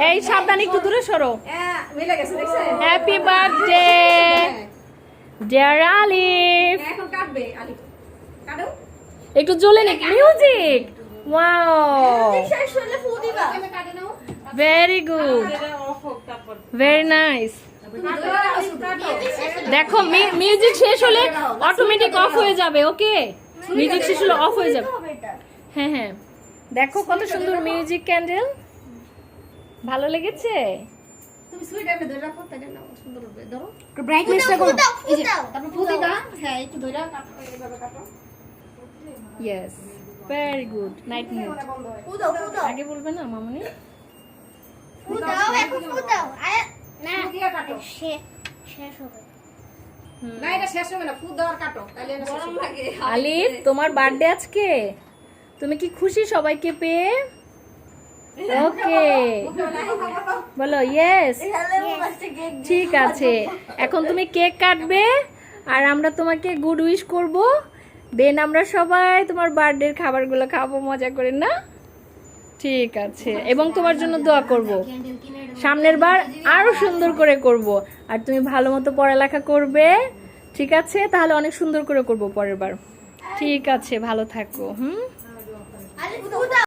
এই সাবধানে একটু দূরে সরো। মিলে গেছে দেখছেন? হ্যাপি বার্থডে ডিয়ার আলিফ। এখন কাটবে আলিফ। কাটো। একটু জ্বলে নে মিউজিক। ওয়াও শেষ হলে ফু দিবা। আমি কাটে নাও। Very good very nice. দেখো মিউজিক শেষ হলে অটোমেটিক অফ হয়ে যাবে। ওকে মিউজিক শেষ হলে অফ হয়ে যাবে। হ্যাঁ হ্যাঁ দেখো কত সুন্দর মিউজিক ক্যান্ডেল। ভালো লেগেছে? তুমি সুইট এমনি ধরে রাখো তাহলে না সুন্দর হবে। ধরো। একটু ব্রাইটনেসটা করো। এই যে তারপর ফু দিবা। হ্যাঁ একটু ধরে কাটো এইভাবে কাটো। Yes very good night mood. ফু দাও ফু দাও। আগে বলবে না মামনি? ফু দাও এখন ফু দাও। না ফু দিয়া কাটো। শেষ হবে। না এটা শেষ হবে না ফু দেওয়ার কাটো তাহলে এটা গরম লাগে। আলিফ তোমার বার্থডে আজকে, তুমি কি খুশি সবাইকে পেয়ে? ওকে বলো ইয়েস। ঠিক আছে এখন তুমি কেক কাটবে আর আমরা তোমাকে গুড উইশ করব, দেন আমরা সবাই তোমার বার্থডের খাবারগুলো খাবো মজা করে না? ঠিক আছে এবং তোমার জন্য দোয়া করব সামনের বার আরো সুন্দর করে করব আর তুমি ভালো মতো পড়ালেখা করবে। ঠিক আছে তাহলে অনেক সুন্দর করে করব পরের বার। ঠিক আছে ভালো থাকো। আরে ফু দাও।